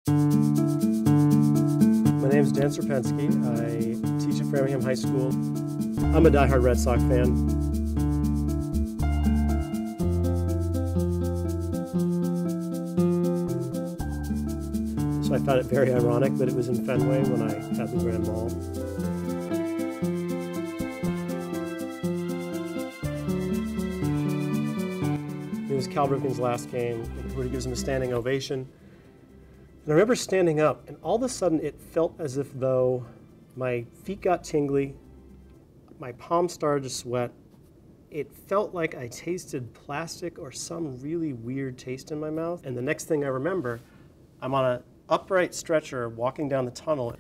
My name is Dan Serpensky. I teach at Framingham High School. I'm a diehard Red Sox fan. So I found it very ironic that it was in Fenway when I had the Grand Mall. It was Cal Ripken's last game, and everybody gives him a standing ovation. And I remember standing up, and all of a sudden it felt as if though my feet got tingly, my palms started to sweat. It felt like I tasted plastic or some really weird taste in my mouth. And the next thing I remember, I'm on an upright stretcher walking down the tunnel,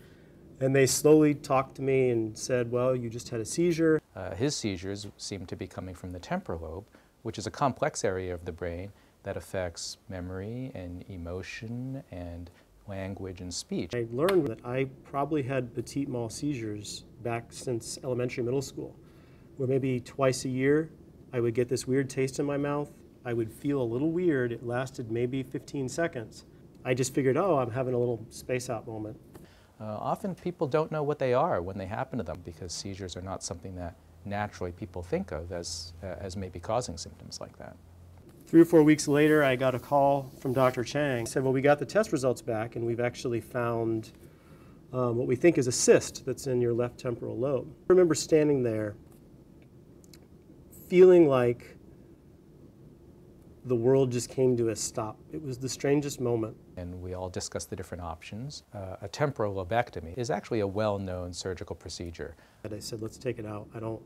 and they slowly talked to me and said, well, you just had a seizure. His seizures seemed to be coming from the temporal lobe, which is a complex area of the brain that affects memory and emotion and language and speech. I learned that I probably had petit mal seizures back since elementary, middle school, where maybe twice a year I would get this weird taste in my mouth. I would feel a little weird. It lasted maybe 15 seconds. I just figured, oh, I'm having a little space out moment. Often people don't know what they are when they happen to them because seizures are not something that naturally people think of as maybe causing symptoms like that. 3 or 4 weeks later, I got a call from Dr. Chang. He said, well, we got the test results back, and we've actually found what we think is a cyst that's in your left temporal lobe. I remember standing there feeling like the world just came to a stop. It was the strangest moment. And we all discussed the different options. A temporal lobectomy is actually a well-known surgical procedure. And I said, let's take it out. I don't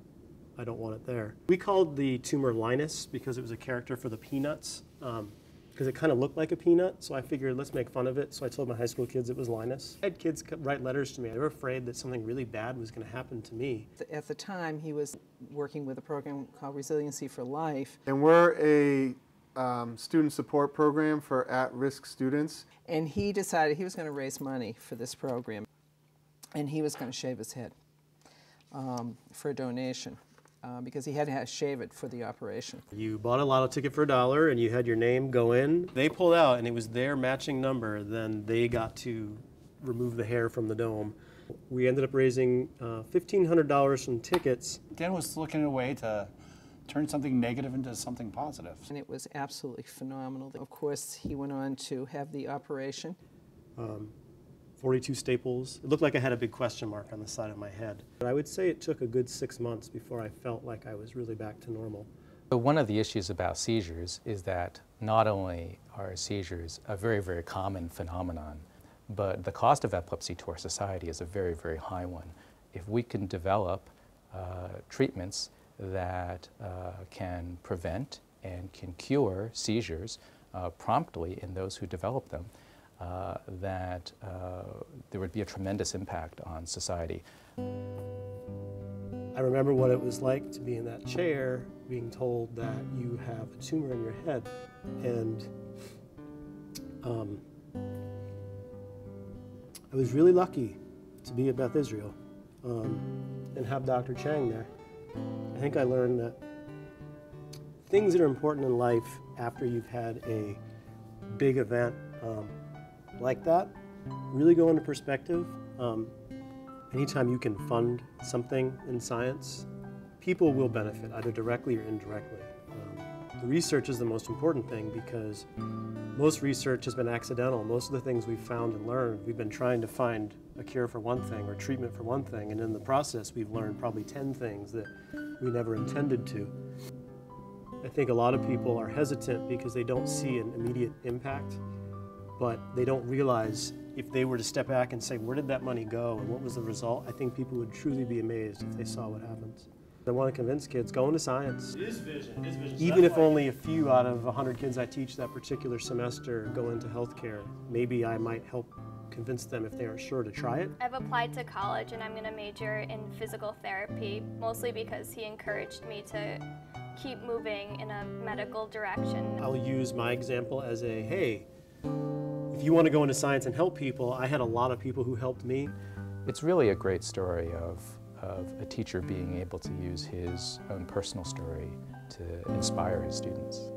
want it there. We called the tumor Linus because it was a character for the Peanuts, because it kind of looked like a peanut, so I figured let's make fun of it. So I told my high school kids it was Linus. I had kids write letters to me. They were afraid that something really bad was going to happen to me. At the time, he was working with a program called Resiliency for Life. And we're a student support program for at-risk students. And he decided he was going to raise money for this program, and he was going to shave his head for a donation. Because he had to shave it for the operation. You bought a lotto ticket for $1 and you had your name go in. They pulled out and it was their matching number. Then they got to remove the hair from the dome. We ended up raising $1,500 from tickets. Dan was looking at a way to turn something negative into something positive. And it was absolutely phenomenal. Of course, he went on to have the operation. 42 staples. It looked like I had a big question mark on the side of my head. But I would say it took a good 6 months before I felt like I was really back to normal. So one of the issues about seizures is that not only are seizures a very, very common phenomenon, but the cost of epilepsy to our society is a very, very high one. If we can develop treatments that can prevent and can cure seizures promptly in those who develop them, that there would be a tremendous impact on society. I remember what it was like to be in that chair being told that you have a tumor in your head. And I was really lucky to be at Beth Israel and have Dr. Chang there. I think I learned that things that are important in life after you've had a big event like that really go into perspective. Anytime you can fund something in science, people will benefit, either directly or indirectly. The research is the most important thing because most research has been accidental. Most of the things we've found and learned, we've been trying to find a cure for one thing or treatment for one thing, and in the process we've learned probably 10 things that we never intended to. I think a lot of people are hesitant because they don't see an immediate impact, but they don't realize if they were to step back and say, where did that money go and what was the result? I think people would truly be amazed if they saw what happens. I want to convince kids, go into science. It is vision. Even if only a few out of 100 kids I teach that particular semester go into healthcare, maybe I might help convince them if they aren't sure to try it. I've applied to college and I'm going to major in physical therapy, mostly because he encouraged me to keep moving in a medical direction. I'll use my example as a, hey, if you want to go into science and help people, I had a lot of people who helped me. It's really a great story of a teacher being able to use his own personal story to inspire his students.